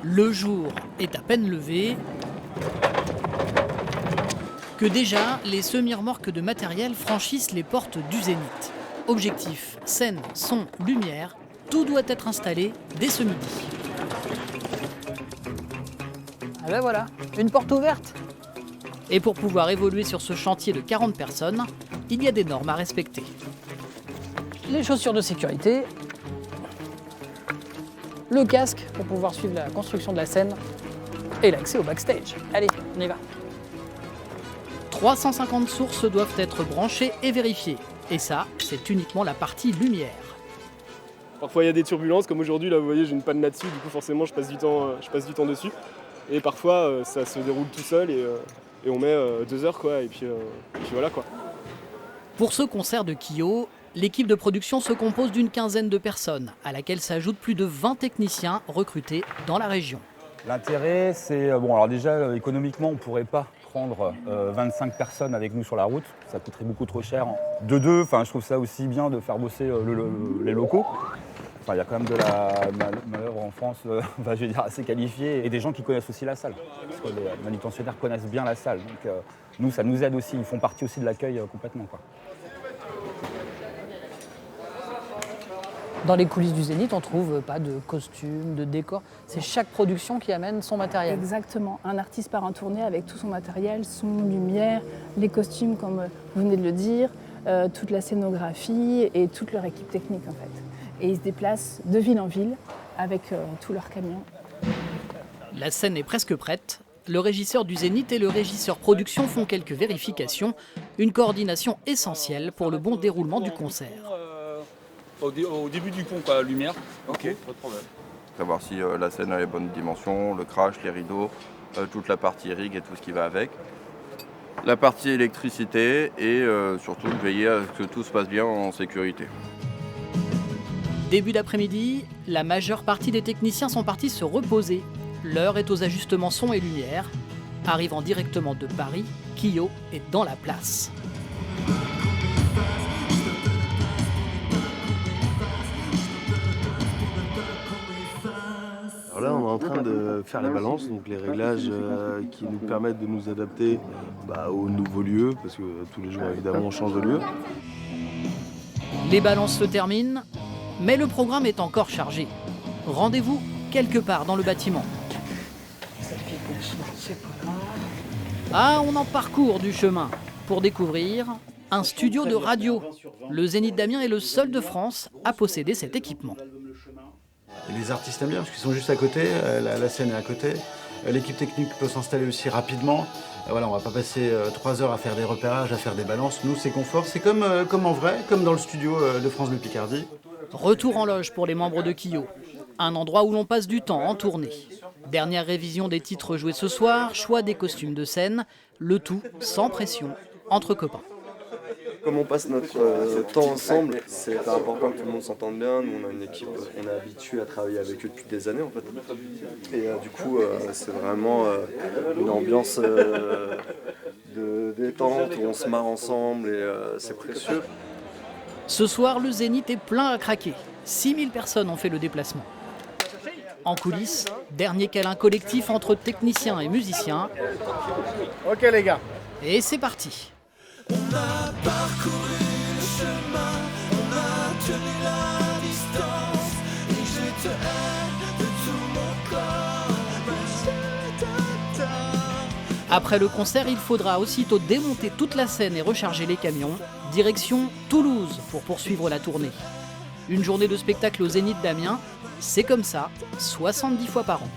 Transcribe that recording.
Le jour est à peine levé que déjà les semi-remorques de matériel franchissent les portes du Zénith. Objectif, scène, son, lumière, tout doit être installé dès ce midi. Ah ben voilà, une porte ouverte. Et pour pouvoir évoluer sur ce chantier de 40 personnes, il y a des normes à respecter. Les chaussures de sécurité, le casque pour pouvoir suivre la construction de la scène et l'accès au backstage. Allez, on y va. 350 sources doivent être branchées et vérifiées. Et ça, c'est uniquement la partie lumière. Parfois il y a des turbulences, comme aujourd'hui, là vous voyez j'ai une panne là-dessus, du coup forcément je passe du temps dessus. Et parfois ça se déroule tout seul et on met 2 heures quoi, et puis voilà quoi. Pour ce concert de Kyo, l'équipe de production se compose d'une quinzaine de personnes, à laquelle s'ajoutent plus de 20 techniciens recrutés dans la région. L'intérêt, c'est, alors déjà, économiquement, on ne pourrait pas prendre 25 personnes avec nous sur la route. Ça coûterait beaucoup trop cher. De deux, je trouve ça aussi bien de faire bosser les locaux. Il y a quand même de la manœuvre en France, je vais dire, assez qualifiée, et des gens qui connaissent aussi la salle. Parce que les manutentionnaires connaissent bien la salle. Donc nous, ça nous aide aussi. Ils font partie aussi de l'accueil complètement, quoi. Dans les coulisses du Zénith, on ne trouve pas de costumes, de décors. C'est chaque production qui amène son matériel. Exactement. Un artiste part en tournée avec tout son matériel, son lumière, les costumes, comme vous venez de le dire, toute la scénographie et toute leur équipe technique, en fait. Et ils se déplacent de ville en ville avec tous leurs camions. La scène est presque prête. Le régisseur du Zénith et le régisseur production font quelques vérifications. Une coordination essentielle pour le bon déroulement du concert. Au début du pont, quoi, lumière. Ok. Pas de problème. Savoir si la scène a les bonnes dimensions, le crash, les rideaux, toute la partie rig et tout ce qui va avec. La partie électricité et surtout veiller à ce que tout se passe bien en sécurité. Début d'après-midi, la majeure partie des techniciens sont partis se reposer. L'heure est aux ajustements son et lumière. Arrivant directement de Paris, Kyo est dans la place. Alors là, on est en train de faire la balance, donc les réglages qui nous permettent de nous adapter aux nouveaux lieux, parce que tous les jours, évidemment, on change de lieu. Les balances se terminent, mais le programme est encore chargé. Rendez-vous quelque part dans le bâtiment. Ah, on en parcourt du chemin pour découvrir un studio de radio. Le Zénith d'Amiens est le seul de France à posséder cet équipement. Et les artistes aiment bien parce qu'ils sont juste à côté, la scène est à côté. L'équipe technique peut s'installer aussi rapidement. Voilà, on va pas passer 3 heures à faire des repérages, à faire des balances. Nous, c'est confort. C'est comme en vrai, comme dans le studio de France Bleu Picardie. Retour en loge pour les membres de Kyo. Un endroit où l'on passe du temps en tournée. Dernière révision des titres joués ce soir, choix des costumes de scène, le tout sans pression, entre copains. Comme on passe notre temps ensemble, c'est important que tout le monde s'entende bien. Nous, on a une équipe, on est habitué à travailler avec eux depuis des années en fait. Et du coup, c'est vraiment une ambiance de détente où on se marre ensemble et c'est précieux. Ce soir, le Zénith est plein à craquer. 6000 personnes ont fait le déplacement. En coulisses, dernier câlin collectif entre techniciens et musiciens. Ok les gars. Et c'est parti. On a parcouru le chemin, on a tenu la distance, et je te hais de tout mon corps, mais je t'attends. Après le concert, il faudra aussitôt démonter toute la scène et recharger les camions. Direction Toulouse pour poursuivre la tournée. Une journée de spectacle au Zénith d'Amiens, c'est comme ça, 70 fois par an.